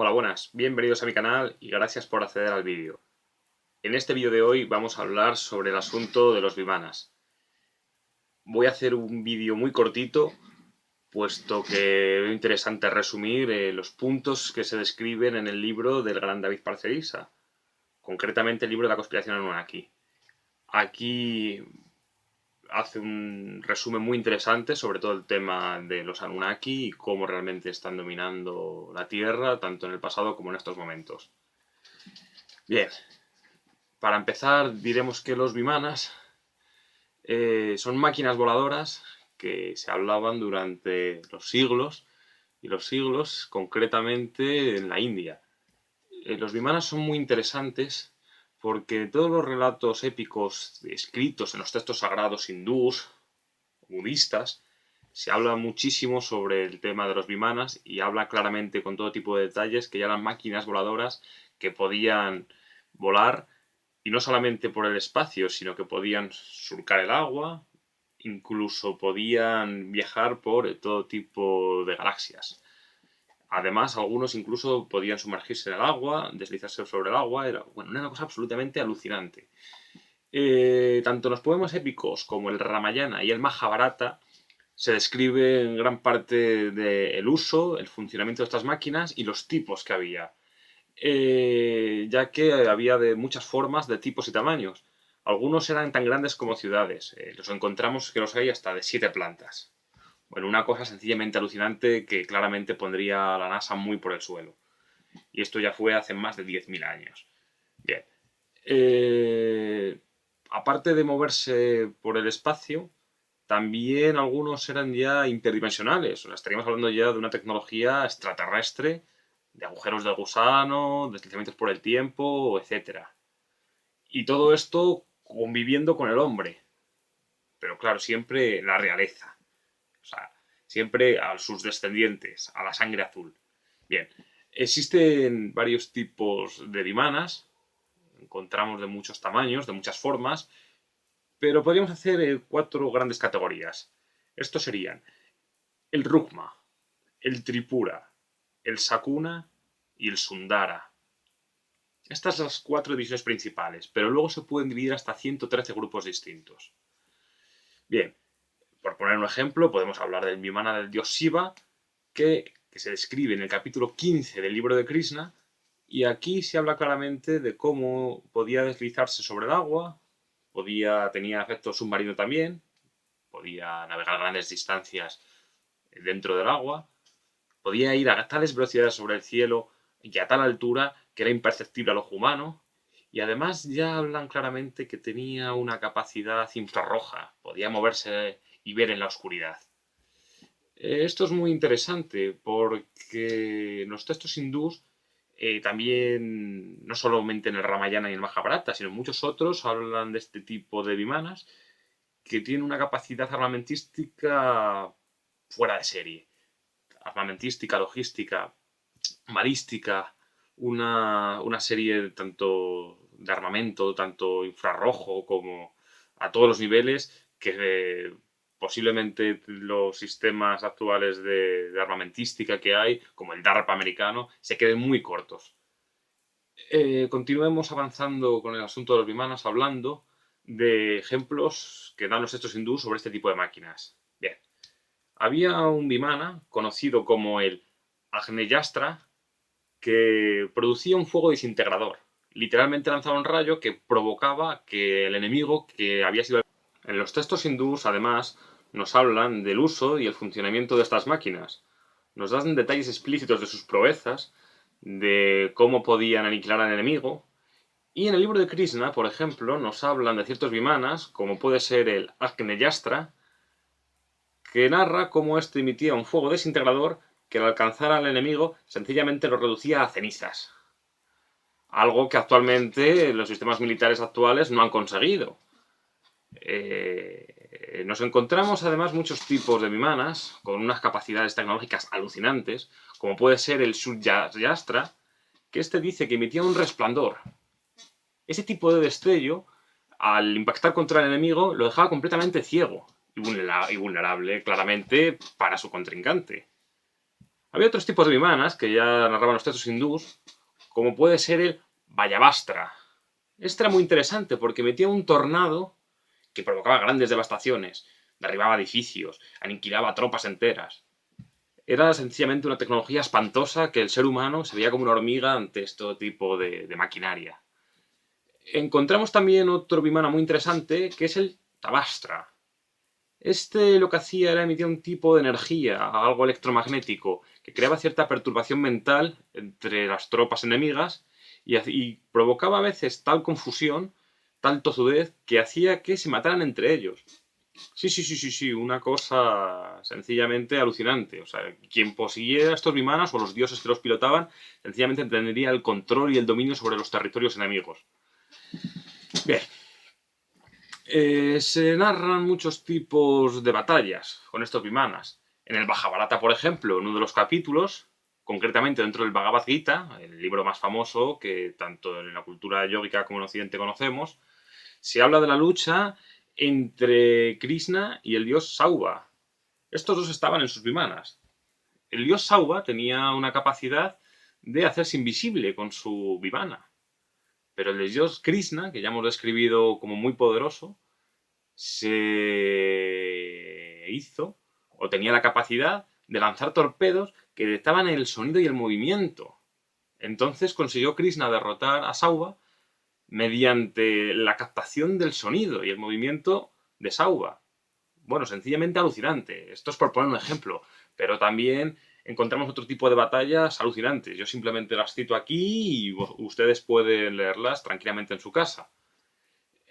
Hola, buenas, bienvenidos a mi canal y gracias por acceder al vídeo. En este vídeo de hoy vamos a hablar sobre el asunto de los vimanas. Voy a hacer un vídeo muy cortito, puesto que es interesante resumir los puntos que se describen en el libro del gran David Parcerisa, concretamente el libro de la conspiración Anunnaki. Aquí hace un resumen muy interesante sobre todo el tema de los Anunnaki y cómo realmente están dominando la Tierra, tanto en el pasado como en estos momentos. Bien, para empezar diremos que los vimanas son máquinas voladoras que se hablaban durante los siglos y los siglos, concretamente en la India. Los vimanas son muy interesantes porque todos los relatos épicos escritos en los textos sagrados hindús, budistas, se habla muchísimo sobre el tema de los vimanas y habla claramente con todo tipo de detalles que ya eran máquinas voladoras que podían volar y no solamente por el espacio, sino que podían surcar el agua, incluso podían viajar por todo tipo de galaxias. Además, algunos incluso podían sumergirse en el agua, deslizarse sobre el agua. Era una cosa absolutamente alucinante. Tanto en los poemas épicos como el Ramayana y el Mahabharata se describe en gran parte del uso, el funcionamiento de estas máquinas y los tipos que había. Ya que había de muchas formas, de tipos y tamaños. Algunos eran tan grandes como ciudades. Los encontramos que los hay hasta de 7 plantas. Bueno, una cosa sencillamente alucinante que claramente pondría a la NASA muy por el suelo. Y esto ya fue hace más de 10.000 años. Bien. Aparte de moverse por el espacio, también algunos eran ya interdimensionales. O sea, estaríamos hablando ya de una tecnología extraterrestre, de agujeros de gusano, deslizamientos por el tiempo, etcétera. Y todo esto conviviendo con el hombre. Pero claro, siempre la realeza. O sea, siempre a sus descendientes, a la sangre azul. Bien, existen varios tipos de vimanas. Encontramos de muchos tamaños, de muchas formas. Pero podríamos hacer 4 grandes categorías. Estos serían el Rukma, el Tripura, el Sakuna y el Sundara. Estas son las 4 divisiones principales, pero luego se pueden dividir hasta 113 grupos distintos. Bien, por poner un ejemplo, podemos hablar del Vimana del dios Shiva, que se describe en el capítulo 15 del libro de Krishna, y aquí se habla claramente de cómo podía deslizarse sobre el agua, tenía efecto submarino también, podía navegar grandes distancias dentro del agua, podía ir a tales velocidades sobre el cielo y a tal altura que era imperceptible al ojo humano. Y además ya hablan claramente que tenía una capacidad infrarroja, podía moverse y ver en la oscuridad. Esto es muy interesante porque en los textos hindús también, no solamente en el Ramayana y el Mahabharata, sino en muchos otros hablan de este tipo de vimanas que tienen una capacidad armamentística fuera de serie. Armamentística, logística, balística, una serie tanto de armamento, tanto infrarrojo como a todos los niveles, que posiblemente los sistemas actuales de armamentística que hay, como el DARPA americano, se queden muy cortos. Continuemos avanzando con el asunto de los vimanas, hablando de ejemplos que dan los textos hindús sobre este tipo de máquinas. Bien, había un vimana conocido como el Agneyastra que producía un fuego desintegrador. Literalmente lanzaba un rayo que provocaba que el enemigo que había sido... En los textos hindús, además, nos hablan del uso y el funcionamiento de estas máquinas. Nos dan detalles explícitos de sus proezas, de cómo podían aniquilar al enemigo. Y en el libro de Krishna, por ejemplo, nos hablan de ciertos vimanas, como puede ser el Agneyastra, que narra cómo éste emitía un fuego desintegrador que al alcanzar al enemigo sencillamente lo reducía a cenizas. Algo que actualmente los sistemas militares actuales no han conseguido. Nos encontramos además muchos tipos de vimanas con unas capacidades tecnológicas alucinantes, como puede ser el Suryastra, que este dice que emitía un resplandor. Ese tipo de destello, al impactar contra el enemigo, lo dejaba completamente ciego y vulnerable, claramente, para su contrincante. Había otros tipos de vimanas que ya narraban los textos hindús, como puede ser el Vayavastra. Este era muy interesante porque metía un tornado que provocaba grandes devastaciones, derribaba edificios, aniquilaba tropas enteras. Era sencillamente una tecnología espantosa que el ser humano se veía como una hormiga ante este tipo de maquinaria. Encontramos también otro vimana muy interesante que es el Tavastra. Este lo que hacía era emitir un tipo de energía, algo electromagnético, que creaba cierta perturbación mental entre las tropas enemigas y provocaba a veces tal confusión, tal tozudez, que hacía que se mataran entre ellos. Sí, sí, sí, sí, sí, una cosa sencillamente alucinante. O sea, quien poseyera estos vimanas o los dioses que los pilotaban, sencillamente tendría el control y el dominio sobre los territorios enemigos. Bien, se narran muchos tipos de batallas con estos vimanas. En el Mahabharata, por ejemplo, en uno de los capítulos, concretamente dentro del Bhagavad Gita, el libro más famoso que tanto en la cultura yógica como en Occidente conocemos, se habla de la lucha entre Krishna y el dios Sauva. Estos dos estaban en sus vimanas. El dios Sauva tenía una capacidad de hacerse invisible con su vimana. Pero el dios Krishna, que ya hemos describido como muy poderoso, se hizo o tenía la capacidad de lanzar torpedos que detectaban el sonido y el movimiento. Entonces consiguió Krishna derrotar a Sauva mediante la captación del sonido y el movimiento de Sauva. Bueno, sencillamente alucinante. Esto es por poner un ejemplo, pero también encontramos otro tipo de batallas alucinantes. Yo simplemente las cito aquí y ustedes pueden leerlas tranquilamente en su casa.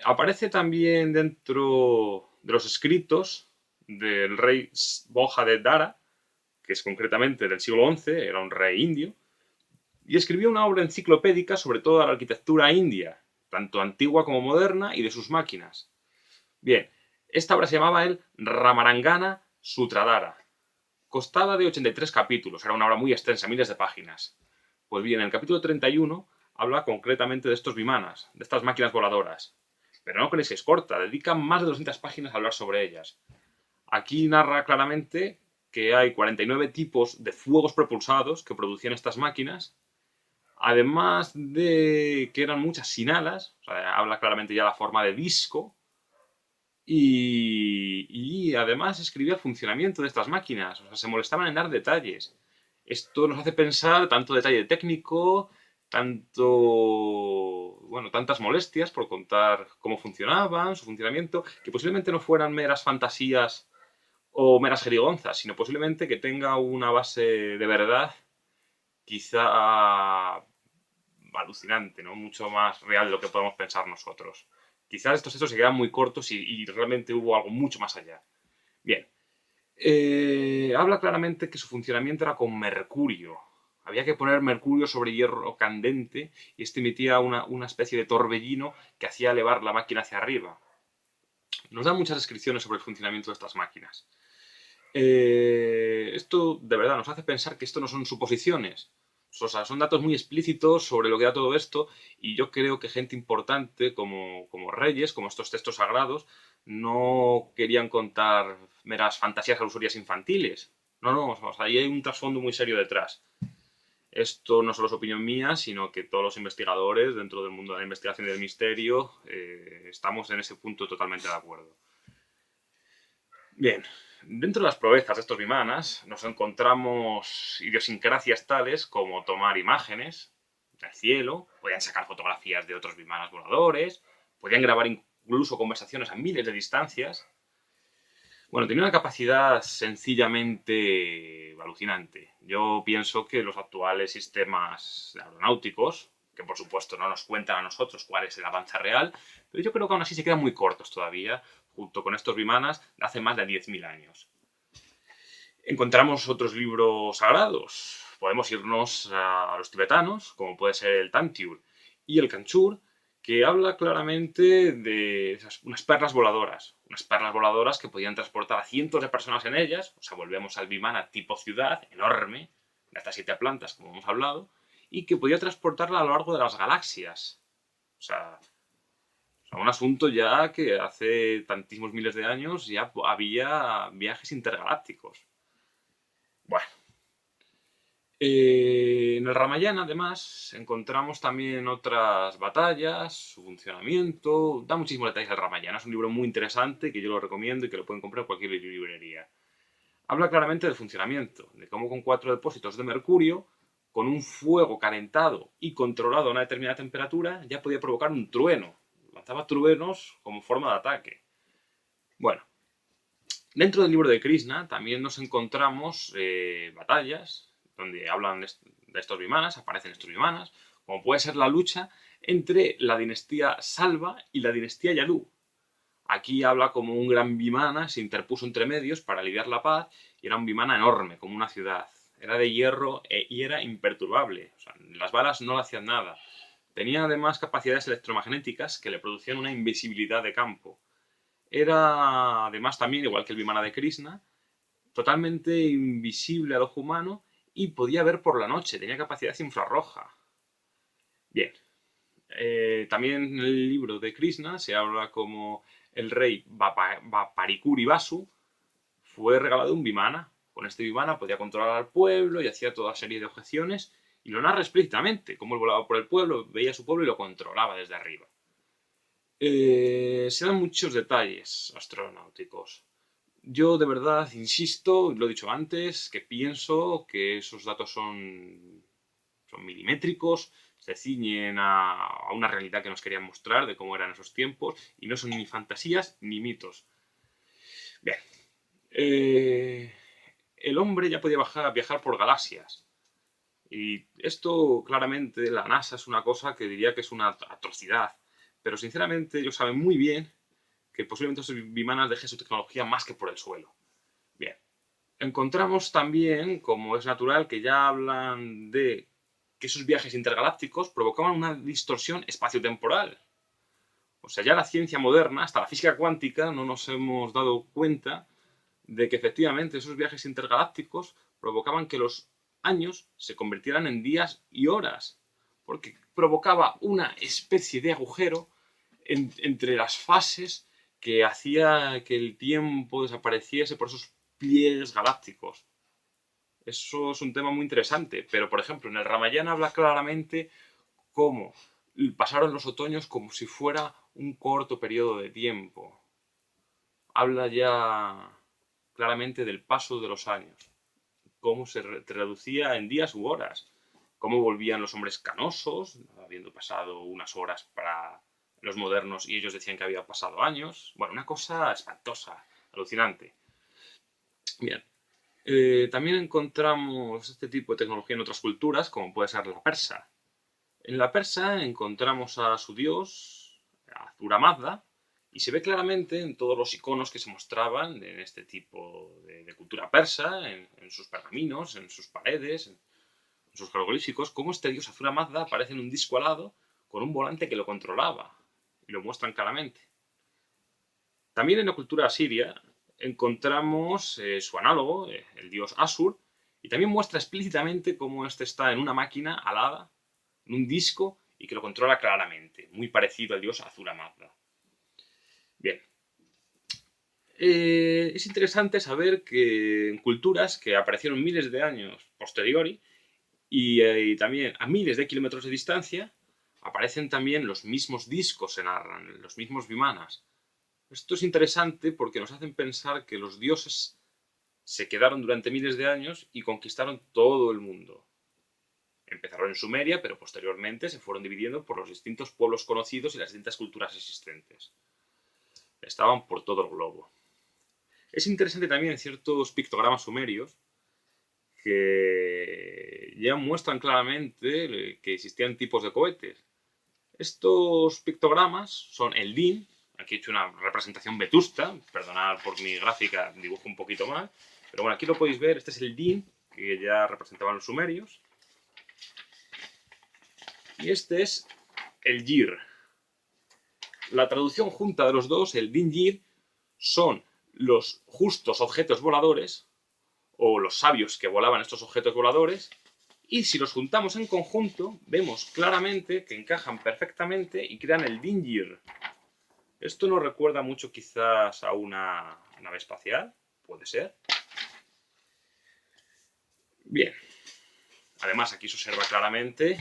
Aparece también dentro de los escritos del rey Boja de Dara, que es concretamente del siglo XI, era un rey indio, y escribió una obra enciclopédica sobre toda la arquitectura india, tanto antigua como moderna, y de sus máquinas. Bien, esta obra se llamaba el Ramarangana Sutradhara. Constaba de 83 capítulos, era una obra muy extensa, miles de páginas. Pues bien, en el capítulo 31 habla concretamente de estos vimanas, de estas máquinas voladoras. Pero no creéis que es corta, dedica más de 200 páginas a hablar sobre ellas. Aquí narra claramente que hay 49 tipos de fuegos propulsados que producían estas máquinas, además de que eran muchas sin alas, o sea, habla claramente ya la forma de disco, y además escribía el funcionamiento de estas máquinas, o sea, se molestaban en dar detalles. Esto nos hace pensar tanto detalle técnico, tanto, bueno, tantas molestias por contar cómo funcionaban, su funcionamiento, que posiblemente no fueran meras fantasías o meras jerigonzas, sino posiblemente que tenga una base de verdad, quizá alucinante, ¿no? Mucho más real de lo que podemos pensar nosotros. Quizás estos hechos se quedan muy cortos y realmente hubo algo mucho más allá. Bien, habla claramente que su funcionamiento era con mercurio. Había que poner mercurio sobre hierro candente y este emitía una especie de torbellino que hacía elevar la máquina hacia arriba. Nos dan muchas descripciones sobre el funcionamiento de estas máquinas. Esto de verdad nos hace pensar que esto no son suposiciones. O sea, son datos muy explícitos sobre lo que da todo esto y yo creo que gente importante como reyes, como estos textos sagrados, no querían contar meras fantasías alusorias infantiles. No, no, o sea, ahí hay un trasfondo muy serio detrás. Esto no solo es opinión mía, sino que todos los investigadores dentro del mundo de la investigación y del misterio estamos en ese punto totalmente de acuerdo. Bien, dentro de las proezas de estos vimanas nos encontramos idiosincrasias tales como tomar imágenes del cielo, podían sacar fotografías de otros vimanas voladores, podían grabar incluso conversaciones a miles de distancias. Bueno, tenía una capacidad sencillamente alucinante. Yo pienso que los actuales sistemas aeronáuticos, que por supuesto no nos cuentan a nosotros cuál es el avance real, pero yo creo que aún así se quedan muy cortos todavía, junto con estos vimanas de hace más de 10.000 años. Encontramos otros libros sagrados. Podemos irnos a los tibetanos, como puede ser el Tantyur y el Kanchur, que habla claramente de unas perlas voladoras que podían transportar a cientos de personas en ellas, o sea, volvemos al Vimana tipo ciudad, enorme, de hasta 7 plantas, como hemos hablado, y que podía transportarla a lo largo de las galaxias. O sea, un asunto ya que hace tantísimos miles de años ya había viajes intergalácticos. Bueno, En el Ramayana, además, encontramos también otras batallas, su funcionamiento. Da muchísimos detalles al Ramayana. Es un libro muy interesante que yo lo recomiendo y que lo pueden comprar en cualquier librería. Habla claramente del funcionamiento, de cómo con 4 depósitos de mercurio, con un fuego calentado y controlado a una determinada temperatura, ya podía provocar un trueno. Lanzaba truenos como forma de ataque. Bueno, dentro del libro de Krishna también nos encontramos batallas donde hablan de estos vimanas, aparecen estos vimanas, como puede ser la lucha entre la dinastía Salva y la dinastía Yadú. Aquí habla como un gran vimana se interpuso entre medios para aliviar la paz y era un vimana enorme, como una ciudad. Era de hierro y era imperturbable. O sea, las balas no le hacían nada. Tenía además capacidades electromagnéticas que le producían una invisibilidad de campo. Era además también, igual que el vimana de Krishna, totalmente invisible al ojo humano y podía ver por la noche. Tenía capacidad infrarroja. Bien, también en el libro de Krishna se habla como el rey Vaparikuri Basu fue regalado un vimana. Con este vimana podía controlar al pueblo y hacía toda serie de objeciones y lo narra explícitamente, cómo él volaba por el pueblo, veía a su pueblo y lo controlaba desde arriba. Se dan muchos detalles astronáuticos. Yo de verdad insisto, lo he dicho antes, que pienso que esos datos son milimétricos, se ciñen a una realidad que nos querían mostrar de cómo eran esos tiempos y no son ni fantasías ni mitos. Bien, el hombre ya podía viajar por galaxias y esto claramente la NASA es una cosa que diría que es una atrocidad, pero sinceramente ellos saben muy bien que posiblemente esos bimanas dejen su tecnología más que por el suelo. Bien, encontramos también, como es natural, que ya hablan de que esos viajes intergalácticos provocaban una distorsión espaciotemporal. O sea, ya la ciencia moderna, hasta la física cuántica, no nos hemos dado cuenta de que efectivamente esos viajes intergalácticos provocaban que los años se convirtieran en días y horas, porque provocaba una especie de agujero entre las fases que hacía que el tiempo desapareciese por esos pliegues galácticos. Eso es un tema muy interesante, pero por ejemplo en el Ramayana habla claramente cómo pasaron los otoños como si fuera un corto periodo de tiempo. Habla ya claramente del paso de los años, cómo se reducía en días u horas, cómo volvían los hombres canosos, habiendo pasado unas horas para los modernos y ellos decían que había pasado años. Bueno, una cosa espantosa, alucinante. Bien, también encontramos este tipo de tecnología en otras culturas, como puede ser la persa. En la persa encontramos a su dios, Azura Mazda, y se ve claramente en todos los iconos que se mostraban en este tipo de cultura persa, en sus pergaminos, en sus paredes, en sus jeroglíficos, cómo este dios Azura Mazda aparece en un disco alado con un volante que lo controlaba, y lo muestran claramente. También en la cultura asiria encontramos su análogo, el dios Asur, y también muestra explícitamente cómo este está en una máquina alada, en un disco, y que lo controla claramente, muy parecido al dios Azura Mazda. Bien. Es interesante saber que en culturas que aparecieron miles de años posteriori y también a miles de kilómetros de distancia, aparecen también los mismos discos, se narran, los mismos vimanas. Esto es interesante porque nos hacen pensar que los dioses se quedaron durante miles de años y conquistaron todo el mundo. Empezaron en Sumeria, pero posteriormente se fueron dividiendo por los distintos pueblos conocidos y las distintas culturas existentes. Estaban por todo el globo. Es interesante también ciertos pictogramas sumerios que ya muestran claramente que existían tipos de cohetes. Estos pictogramas son el DIN, aquí he hecho una representación vetusta, perdonad por mi gráfica, dibujo un poquito mal, pero bueno, aquí lo podéis ver, este es el DIN que ya representaban los sumerios, y este es el YIR. La traducción junta de los dos, el DIN-YIR, son los justos objetos voladores, o los sabios que volaban estos objetos voladores, y si los juntamos en conjunto, vemos claramente que encajan perfectamente y crean el DIN-YIR. Esto nos recuerda mucho quizás a una nave espacial, puede ser. Bien, Además, aquí se observa claramente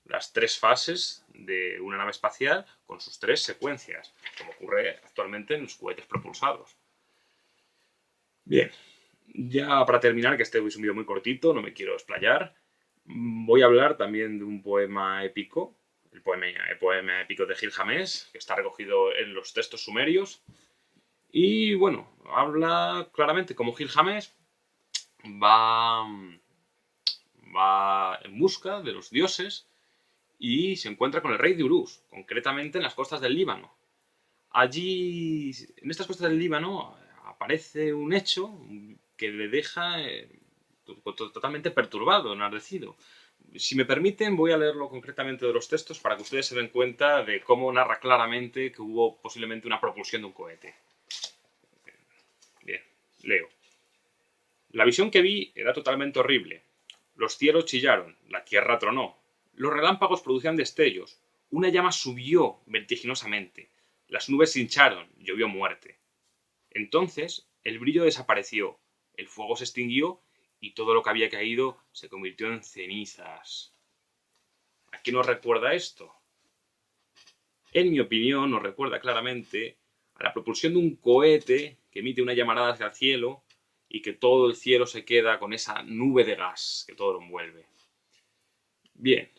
las 3 fases de una nave espacial con sus 3 secuencias, como ocurre actualmente en los cohetes propulsados. Bien, ya para terminar, que este es un vídeo muy cortito, no me quiero explayar, voy a hablar también de un poema épico, el poema épico de Gilgamesh, que está recogido en los textos sumerios. Y bueno, habla claramente como Gilgamesh va en busca de los dioses y se encuentra con el rey de Uruk, concretamente en las costas del Líbano. Allí, en estas costas del Líbano, aparece un hecho que le deja totalmente perturbado, enardecido. Si me permiten, voy a leerlo concretamente de los textos para que ustedes se den cuenta de cómo narra claramente que hubo posiblemente una propulsión de un cohete. Bien, leo. La visión que vi era totalmente horrible. Los cielos chillaron, la tierra tronó, los relámpagos producían destellos, una llama subió vertiginosamente, las nubes se hincharon, llovió muerte. Entonces el brillo desapareció, el fuego se extinguió y todo lo que había caído se convirtió en cenizas. ¿A qué nos recuerda esto? En mi opinión, nos recuerda claramente a la propulsión de un cohete que emite una llamarada hacia el cielo y que todo el cielo se queda con esa nube de gas que todo lo envuelve. Bien,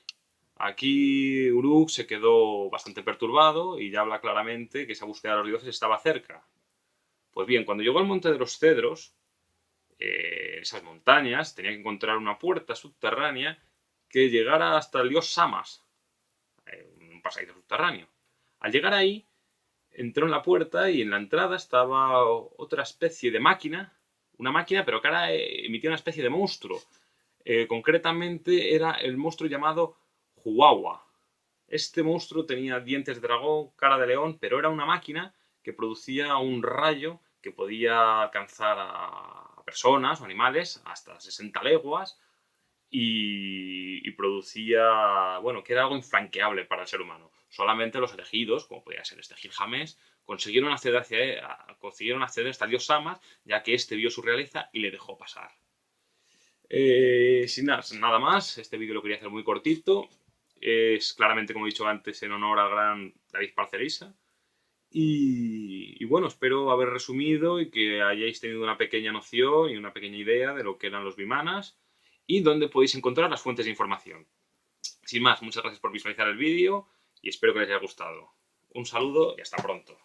aquí Uruk se quedó bastante perturbado y ya habla claramente que esa búsqueda de los dioses estaba cerca. Pues bien, cuando llegó al Monte de los Cedros, esas montañas, tenía que encontrar una puerta subterránea que llegara hasta el dios Samas, un pasadizo subterráneo. Al llegar ahí, entró en la puerta y en la entrada estaba otra especie de máquina, una máquina pero que ahora emitía una especie de monstruo. Concretamente era el monstruo llamado Huwawa. Este monstruo tenía dientes de dragón, cara de león, pero era una máquina que producía un rayo que podía alcanzar a personas o animales hasta 60 leguas y producía, bueno, que era algo infranqueable para el ser humano. Solamente los elegidos, como podía ser este Gilgamesh, consiguieron acceder hasta el dios Samas, ya que este vio su realeza y le dejó pasar. Sin nada más, este vídeo lo quería hacer muy cortito. Es claramente, como he dicho antes, en honor al gran David Parcerisa. Y bueno, espero haber resumido y que hayáis tenido una pequeña noción y una pequeña idea de lo que eran los Vimanas y dónde podéis encontrar las fuentes de información. Sin más, muchas gracias por visualizar el vídeo y espero que les haya gustado. Un saludo y hasta pronto.